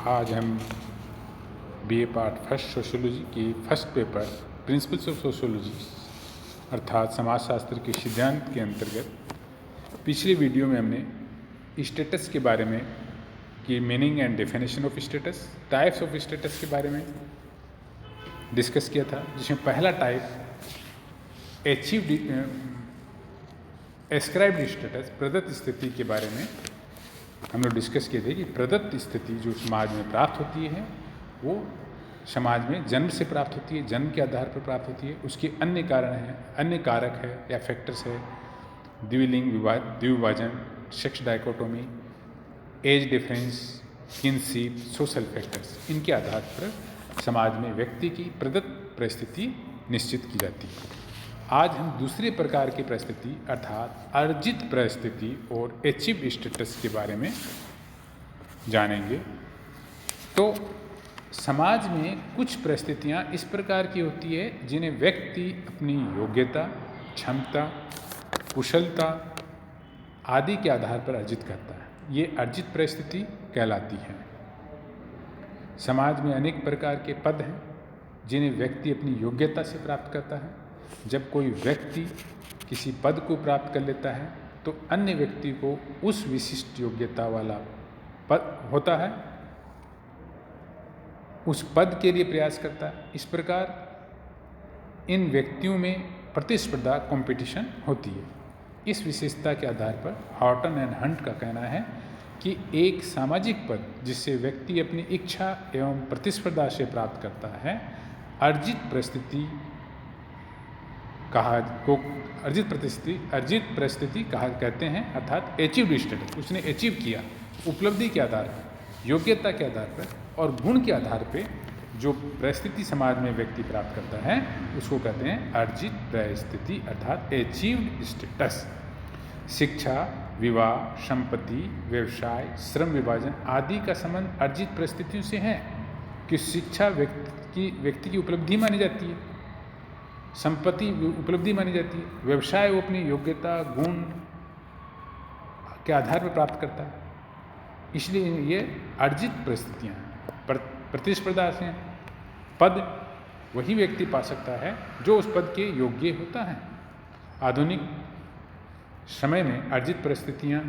आज हम BA part first sociology की first paper principles of sociology अर्थात समाजशास्त्र के सिद्धांत के अंतर्गत पिछले वीडियो में हमने स्टेटस के बारे में कि meaning and definition of status, types of status के बारे में डिस्कस किया था, जिसमें पहला टाइप एस्क्राइब्ड स्टेटस प्रदत्त स्थिति के बारे में हम लोग डिस्कस किए थे कि प्रदत्त स्थिति जो समाज में प्राप्त होती है वो समाज में जन्म से प्राप्त होती है, जन्म के आधार पर प्राप्त होती है। उसके अन्य कारण हैं, अन्य कारक है या फैक्टर्स है, द्विलिंग द्विविभाजन, sex dichotomy, age difference, kinship, social factors, इनके आधार पर समाज में व्यक्ति की प्रदत्त परिस्थिति निश्चित की जाती है। आज हम दूसरे प्रकार की परिस्थिति अर्थात अर्जित परिस्थिति और अचीव्ड स्टेटस के बारे में जानेंगे। तो समाज में कुछ परिस्थितियाँ इस प्रकार की होती है जिन्हें व्यक्ति अपनी योग्यता, क्षमता, कुशलता आदि के आधार पर अर्जित करता है। ये अर्जित परिस्थिति कहलाती है। समाज में अनेक प्रकार के पद हैं जिन्हें व्यक्ति अपनी योग्यता से प्राप्त करता है। जब कोई व्यक्ति किसी पद को प्राप्त कर लेता है तो अन्य व्यक्ति को उस विशिष्ट योग्यता वाला पद होता है, उस पद के लिए प्रयास करता है। इस प्रकार इन व्यक्तियों में प्रतिस्पर्धा कंपटीशन होती है। इस विशेषता के आधार पर हॉर्टन एंड हंट का कहना है कि एक सामाजिक पद जिससे व्यक्ति अपनी इच्छा एवं प्रतिस्पर्धा से प्राप्त करता है अर्जित परिस्थिति कहते हैं, अर्थात अचीव्ड स्टेटस। उसने अचीव किया, उपलब्धि के आधार पर, योग्यता के आधार पर और गुण के आधार पर जो परिस्थिति समाज में व्यक्ति प्राप्त करता है उसको कहते हैं अर्जित परिस्थिति अर्थात अचीव्ड स्टेटस। शिक्षा, विवाह, संपत्ति, व्यवसाय, श्रम विभाजन आदि का संबंध अर्जित परिस्थितियों से है कि शिक्षा व्यक्ति की उपलब्धि मानी जाती है, संपत्ति उपलब्धि मानी जाती है, व्यवसाय वो अपनी योग्यता, गुण के आधार पर प्राप्त करता है। इसलिए ये अर्जित परिस्थितियाँ हैं। प्रतिस्पर्धा से पद वही व्यक्ति पा सकता है जो उस पद के योग्य होता है। आधुनिक समय में अर्जित परिस्थितियाँ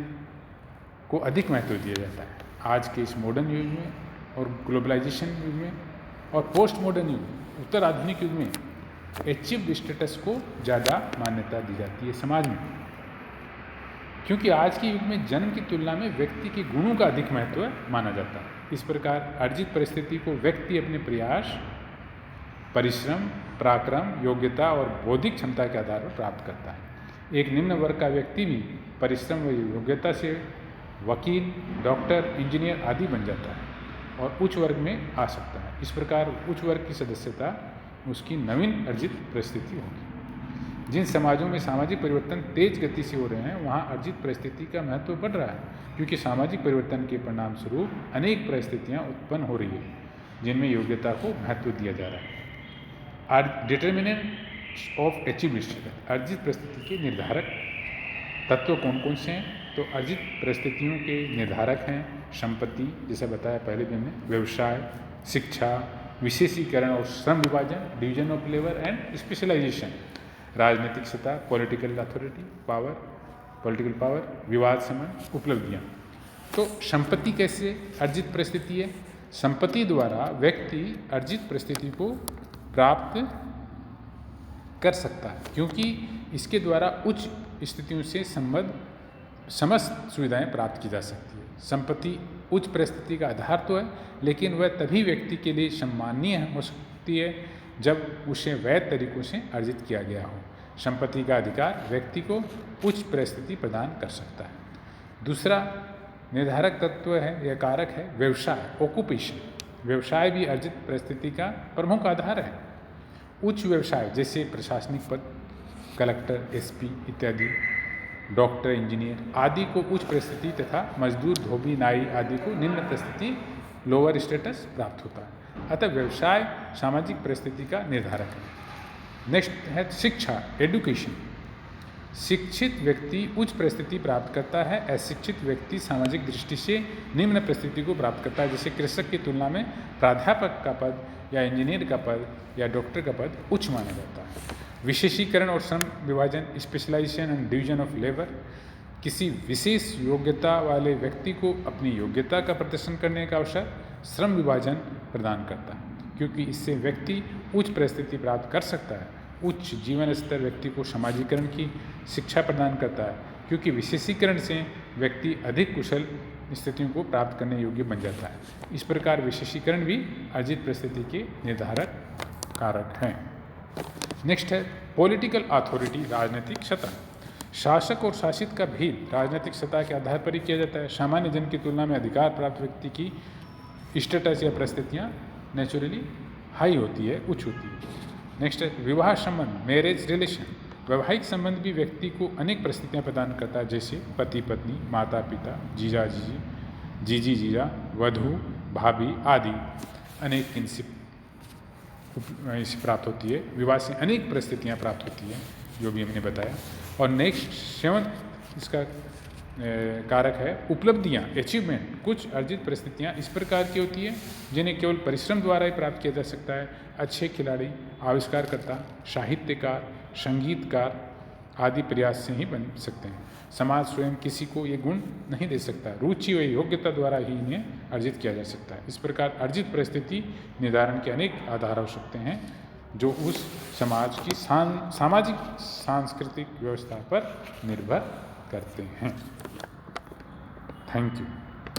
को अधिक महत्व दिया जाता है। आज के इस मॉडर्न युग में और ग्लोबलाइजेशन युग में और पोस्ट मॉडर्न युग, उत्तर आधुनिक युग में अचीव्ड स्टेटस को ज़्यादा मान्यता दी जाती है समाज में, क्योंकि आज के युग में जन्म की तुलना में व्यक्ति के गुणों का अधिक महत्व माना जाता है। इस प्रकार अर्जित परिस्थिति को व्यक्ति अपने प्रयास, परिश्रम, पराक्रम, योग्यता और बौद्धिक क्षमता के आधार पर प्राप्त करता है। एक निम्न वर्ग का व्यक्ति भी परिश्रम व योग्यता से वकील, डॉक्टर, इंजीनियर आदि बन जाता है और उच्च वर्ग में आ सकता है। इस प्रकार उच्च वर्ग की सदस्यता उसकी नवीन अर्जित परिस्थिति होगी। जिन समाजों में सामाजिक परिवर्तन तेज गति से हो रहे हैं वहाँ अर्जित परिस्थिति का महत्व बढ़ रहा है, क्योंकि सामाजिक परिवर्तन के परिणाम स्वरूप अनेक परिस्थितियाँ उत्पन्न हो रही है जिनमें योग्यता को महत्व दिया जा रहा है। डिटर्मिनेंट्स ऑफ अचीव्ड स्टेटस, अर्जित परिस्थिति के निर्धारक तत्व कौन कौन से हैं? तो अर्जित परिस्थितियों के निर्धारक हैं संपत्ति, जैसा बताया पहले भी हमने, व्यवसाय, शिक्षा, विशेषीकरण और श्रम विभाजन, division of labour and specialisation, राजनीतिक सत्ता, पॉलिटिकल अथॉरिटी, पॉलिटिकल पावर, विवाद समन, उपलब्धियाँ। तो संपत्ति कैसे अर्जित परिस्थिति है? संपत्ति द्वारा व्यक्ति अर्जित परिस्थिति को प्राप्त कर सकता है, क्योंकि इसके द्वारा उच्च स्थितियों से संबद्ध समस्त सुविधाएं प्राप्त की जा सकती है। संपत्ति उच्च परिस्थिति का आधार तो है, लेकिन वह तभी व्यक्ति के लिए सम्माननीय हो सकती है जब उसे वैध तरीकों से अर्जित किया गया हो। संपत्ति का अधिकार व्यक्ति को उच्च परिस्थिति प्रदान कर सकता है। दूसरा निर्धारक तत्व है या कारक है व्यवसाय, ऑक्यूपेशन। व्यवसाय भी अर्जित परिस्थिति का प्रमुख आधार है। उच्च व्यवसाय जैसे प्रशासनिक पद, कलेक्टर, एसपी इत्यादि, डॉक्टर, इंजीनियर आदि को उच्च परिस्थिति तथा मजदूर, धोबी, नाई आदि को निम्न परिस्थिति लोअर स्टेटस प्राप्त होता है। अतः व्यवसाय सामाजिक परिस्थिति का निर्धारक है। नेक्स्ट है शिक्षा, एडुकेशन। शिक्षित व्यक्ति उच्च परिस्थिति प्राप्त करता है, अशिक्षित व्यक्ति सामाजिक दृष्टि से निम्न परिस्थिति को प्राप्त करता है। जैसे कृषक की तुलना में प्राध्यापक का पद या इंजीनियर का पद या डॉक्टर का पद उच्च माना जाता है। विशेषीकरण और श्रम विभाजन, specialisation and division of labour, किसी विशेष योग्यता वाले व्यक्ति को अपनी योग्यता का प्रदर्शन करने का अवसर श्रम विभाजन प्रदान करता है, क्योंकि इससे व्यक्ति उच्च परिस्थिति प्राप्त कर सकता है। उच्च जीवन स्तर व्यक्ति को समाजीकरण की शिक्षा प्रदान करता है, क्योंकि विशेषीकरण से व्यक्ति अधिक कुशल स्थितियों को प्राप्त करने योग्य बन जाता है। इस प्रकार विशेषीकरण भी अर्जित परिस्थिति के निर्धारक कारक हैं। नेक्स्ट है पॉलिटिकल अथॉरिटी, राजनीतिक सत्ता। शासक और शासित का भेद राजनीतिक सत्ता के आधार पर ही किया जाता है। सामान्य जन की तुलना में अधिकार प्राप्त व्यक्ति की स्टेटस या परिस्थितियाँ नेचुरली हाई होती है, उच्च होती है। नेक्स्ट है विवाह संबंध, मैरिज रिलेशन। वैवाहिक संबंध भी व्यक्ति को अनेक परिस्थितियाँ प्रदान करता है, जैसे पति पत्नी, माता पिता, जीजा जीजी, जीजी जीजा, वधू भाभी आदि अनेक इनसे प्राप्त होती है। विवाह से अनेक परिस्थितियाँ प्राप्त होती है, जो भी हमने बताया। और नेक्स्ट 7 इसका कारक है उपलब्धियाँ, अचीवमेंट। कुछ अर्जित परिस्थितियाँ इस प्रकार की होती है जिन्हें केवल परिश्रम द्वारा ही प्राप्त किया जा सकता है। अच्छे खिलाड़ी, आविष्कारकर्ता, साहित्यकार, संगीतकार आदि प्रयास से ही बन सकते हैं। समाज स्वयं किसी को ये गुण नहीं दे सकता, रुचि व योग्यता द्वारा ही इन्हें अर्जित किया जा सकता है। इस प्रकार अर्जित परिस्थिति निर्धारण के अनेक आधार हो सकते हैं, जो उस समाज की सामाजिक सांस्कृतिक व्यवस्था पर निर्भर करते हैं। Thank you.